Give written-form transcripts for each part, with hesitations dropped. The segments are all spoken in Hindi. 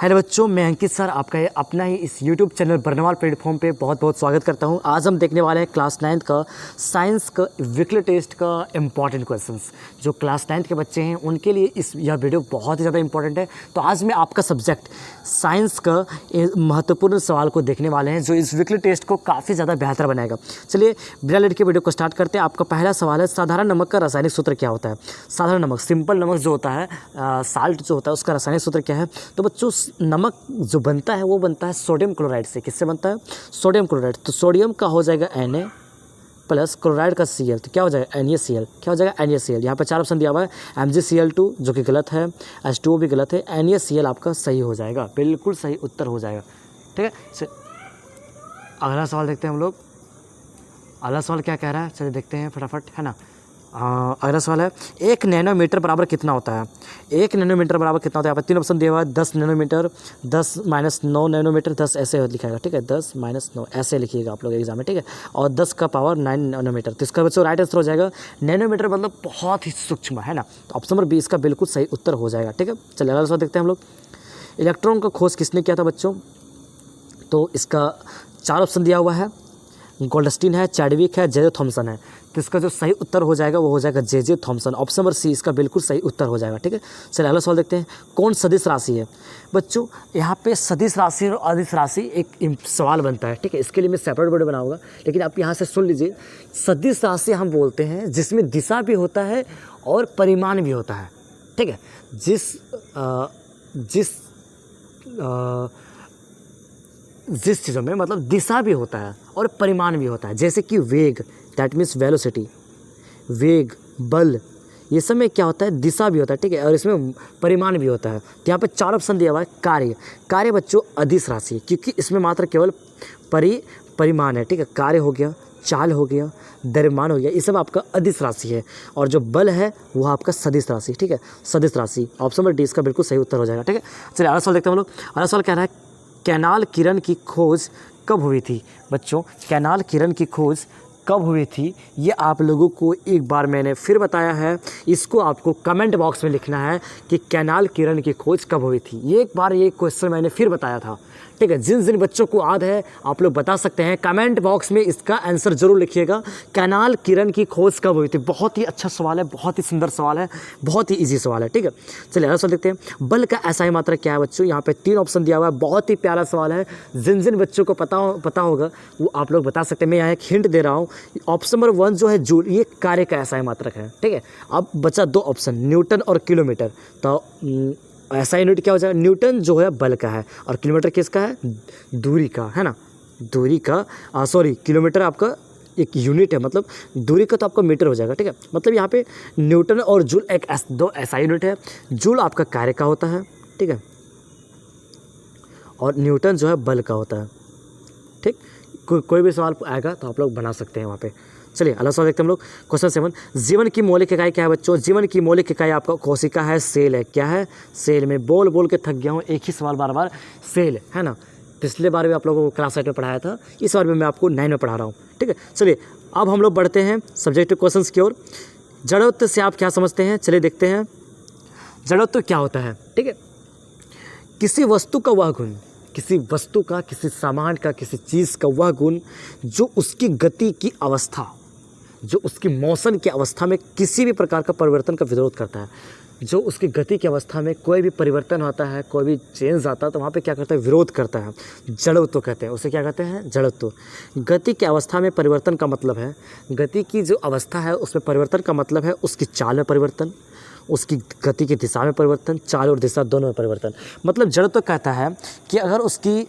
हेलो बच्चों, मैं अंकित सर आपका अपना ही इस YouTube चैनल बर्नवाल प्लेटफॉर्म पे बहुत बहुत स्वागत करता हूं। आज हम देखने वाले हैं क्लास 9 का साइंस का वीकली टेस्ट का इम्पॉर्टेंट क्वेश्चंस। जो क्लास 9 के बच्चे हैं उनके लिए यह वीडियो बहुत ही ज़्यादा इंपॉर्टेंट है। तो आज मैं आपका सब्जेक्ट साइंस का महत्वपूर्ण सवाल को देखने वाले हैं जो इस वीकली टेस्ट को काफ़ी ज़्यादा बेहतर बनाएगा। चलिए बिना लेट के वीडियो को स्टार्ट करते हैं। आपका पहला सवाल है, साधारण नमक का रासायनिक सूत्र क्या होता है? साधारण नमक, सिंपल नमक जो होता है, साल्ट जो होता है, उसका रासायनिक सूत्र क्या है? तो बच्चों नमक जो बनता है वो बनता है सोडियम क्लोराइड से। किससे बनता है? Sodium chloride. तो सोडियम का हो जाएगा Na प्लस क्लोराइड का Cl, तो क्या हो जाएगा? NaCl। क्या हो जाएगा? NaCl। यहाँ पर 4 ऑप्शन दिया हुआ है, MgCl2 जो कि गलत है, H2O भी गलत है, NaCl आपका सही हो जाएगा, बिल्कुल सही उत्तर हो जाएगा। ठीक है, अगला सवाल देखते हैं हम लोग। अगला सवाल क्या कह रहा है, चलिए देखते हैं फटाफट, है ना। अगला सवाल है, 1 नैनोमीटर बराबर कितना होता है? 1 नैनोमीटर बराबर कितना होता है? यहाँ पर 3 ऑप्शन दिया हुआ है, 10 नैनोमीटर, 10 - 9 नैनोमीटर, 10 ऐसे लिखाएगा। ठीक है, 10 - 9 ऐसे लिखिएगा आप लोग एग्जाम में। ठीक है, और 10 का पावर 9 नैनोमीटर। तो इसका बच्चों राइट आंसर हो जाएगा नैनोमीटर, मतलब बहुत ही सूक्ष्म, है ना। तो ऑप्शन नंबर 20 का बिल्कुल सही उत्तर हो जाएगा। ठीक है, चलिए अगला सवाल देखते हैं हम लोग। इलेक्ट्रॉन का खोज किसने किया था बच्चों? तो इसका 4 ऑप्शन दिया हुआ है, गोल्डस्टीन है, चैडविक है, जे थॉमसन है। तो इसका जो सही उत्तर हो जाएगा वो हो जाएगा J Thomson. Option number C इसका बिल्कुल सही उत्तर हो जाएगा। ठीक है, चलिए अगला सवाल देखते हैं। कौन सदिश राशि है? बच्चों यहाँ पे सदिश राशि और अदिश राशि एक सवाल बनता है। ठीक है, इसके लिए मैं सेपरेट वीडियो बनाऊंगा, लेकिन आप यहाँ से सुन लीजिए। सदिश राशि हम बोलते हैं जिसमें दिशा भी होता है और परिमाण भी होता है। ठीक है, जिस चीज़ों में मतलब दिशा भी होता है और परिमाण भी होता है, जैसे कि वेग, दैट मीन्स वेलोसिटी, वेग, बल, ये सब में क्या होता है? दिशा भी होता है। ठीक है, और इसमें परिमाण भी होता है। तो यहाँ पे 4 ऑप्शन दिया हुआ है। कार्य बच्चों अदिश राशि है, क्योंकि इसमें मात्र केवल परिमाण है। ठीक है, कार्य हो गया, चाल हो गया, द्रव्यमान हो गया, ये सब आपका अदिश राशि है। और जो बल है वो आपका सदिश राशि। ठीक है, सदिश राशि। ऑप्शन नंबर डी इसका बिल्कुल सही उत्तर हो जाएगा। ठीक है, चलिए अगला सवाल देखते हैं हम लोग। अगला सवाल कह रहा है, कैनाल किरण की खोज कब हुई थी? बच्चों कैनाल किरण की खोज कब हुई थी ये आप लोगों को एक बार मैंने फिर बताया है। इसको आपको कमेंट बॉक्स में लिखना है कि कैनाल किरण की खोज कब हुई थी। ये एक बार ये क्वेश्चन मैंने फिर बताया था। ठीक है, जिन जिन बच्चों को याद है आप लोग बता सकते हैं, कमेंट बॉक्स में इसका आंसर जरूर लिखिएगा। कैनाल किरण की खोज कब हुई थी? बहुत ही अच्छा सवाल है, बहुत ही सुंदर सवाल है, बहुत ही ईजी सवाल है। ठीक है, चलिए अगला सवाल देखते हैं। बल का एसआई मात्रा क्या है बच्चों? यहाँ पे 3 ऑप्शन दिया हुआ है। बहुत ही प्यारा सवाल है, जिन जिन बच्चों को पता होगा वो आप लोग बता सकते हैं। मैं यहाँ एक हिंट दे रहा हूँ। ऑप्शन नंबर 1 जो है जूल, ये कार्य का एसआई मात्रक है। ठीक है, अब बचा 2 ऑप्शन, न्यूटन और किलोमीटर। तो ऐसा यूनिट क्या हो जाएगा? न्यूटन जो है बल का है और किलोमीटर किसका है? दूरी का, है ना। दूरी का किलोमीटर आपका एक यूनिट है, मतलब दूरी का तो आपका मीटर हो जाएगा। ठीक है, मतलब यहाँ पे न्यूटन और जूल दो ऐसा यूनिट है। जूल आपका कार्य का होता है, ठीक है, और न्यूटन जो है बल का होता है। ठीक, कोई भी सवाल आएगा तो आप लोग बना सकते हैं वहाँ पे। चलिए अगला सवाल देखते हैं हम लोग। क्वेश्चन 7, जीवन की मौलिक इकाई क्या है बच्चों? जीवन की मौलिक इकाई आपका कोशिका है, सेल है। क्या है? सेल। में बोल के थक गया हूँ, एक ही सवाल बार बार, सेल, है ना। पिछले बार भी आप लोगों को क्लास 8 में पढ़ाया था, इस बार भी मैं आपको 9 में पढ़ा रहा हूँ। ठीक है, चलिए अब हम लोग बढ़ते हैं सब्जेक्टिव क्वेश्चन की ओर। जड़त्व से आप क्या समझते हैं? चलिए देखते हैं जड़त्व क्या होता है। ठीक है, किसी वस्तु का वह गुण, किसी वस्तु का, किसी सामान का, किसी चीज़ का वह गुण जो उसकी गति की अवस्था, जो उसकी मोशन की अवस्था में किसी भी प्रकार का परिवर्तन का विरोध करता है। जो उसकी गति की अवस्था में कोई भी परिवर्तन होता है, कोई भी चेंज आता है, तो वहाँ पे क्या करता है? विरोध करता है। जड़त्व कहते हैं उसे। क्या कहते हैं? जड़त्व। गति की अवस्था में परिवर्तन का मतलब है, गति की जो अवस्था है उसमें परिवर्तन का मतलब है उसकी चाल में परिवर्तन, उसकी गति की दिशा में परिवर्तन, चाल और दिशा दोनों में परिवर्तन। मतलब जड़त्व कहता है कि अगर उसकी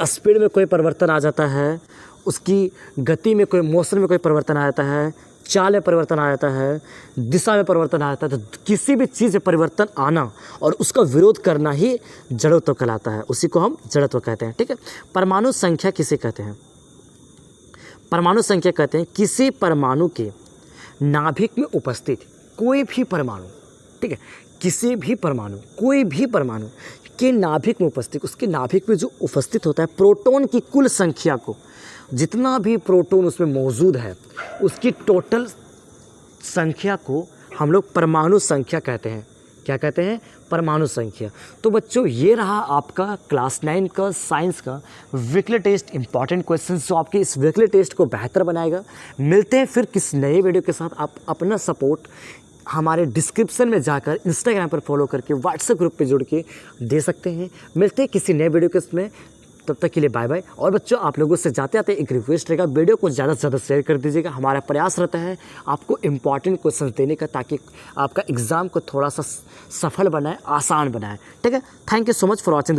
स्पीड में कोई परिवर्तन आ जाता है, उसकी गति में कोई मोशन में कोई परिवर्तन आ जाता है, चाल में परिवर्तन आ जाता है, दिशा में परिवर्तन आ जाता है, तो किसी भी चीज़ में परिवर्तन आना और उसका विरोध करना ही जड़त्व कहलाता है। उसी को हम जड़त्व कहते हैं। ठीक है, परमाणु संख्या किसे कहते हैं? परमाणु संख्या कहते हैं किसी परमाणु के नाभिक में उपस्थित कोई भी परमाणु, ठीक है, किसी भी परमाणु, कोई भी परमाणु के नाभिक में उपस्थित, उसके नाभिक में जो उपस्थित होता है प्रोटॉन की कुल संख्या को, जितना भी प्रोटॉन उसमें मौजूद है उसकी टोटल संख्या को हम लोग परमाणु संख्या कहते हैं। क्या कहते हैं? परमाणु संख्या। तो बच्चों ये रहा आपका क्लास 9 का साइंस का वीकली टेस्ट इंपॉर्टेंट क्वेश्चन जो आपके इस वीकली टेस्ट को बेहतर बनाएगा। मिलते हैं फिर किस नए वीडियो के साथ। आप अपना सपोर्ट हमारे डिस्क्रिप्शन में जाकर इंस्टाग्राम पर फॉलो करके व्हाट्सएप ग्रुप पे जुड़ के दे सकते हैं। मिलते हैं किसी नए वीडियो के उसमें, तब तक के लिए बाय बाय। और बच्चों आप लोगों से जाते आते एक रिक्वेस्ट रहेगा, वीडियो को ज़्यादा से ज़्यादा शेयर कर दीजिएगा। हमारा प्रयास रहता है आपको इंपॉर्टेंट क्वेश्चन देने का, ताकि आपका एग्ज़ाम को थोड़ा सा सफल बनाए, आसान बनाए। ठीक है, thank you so much for watching this.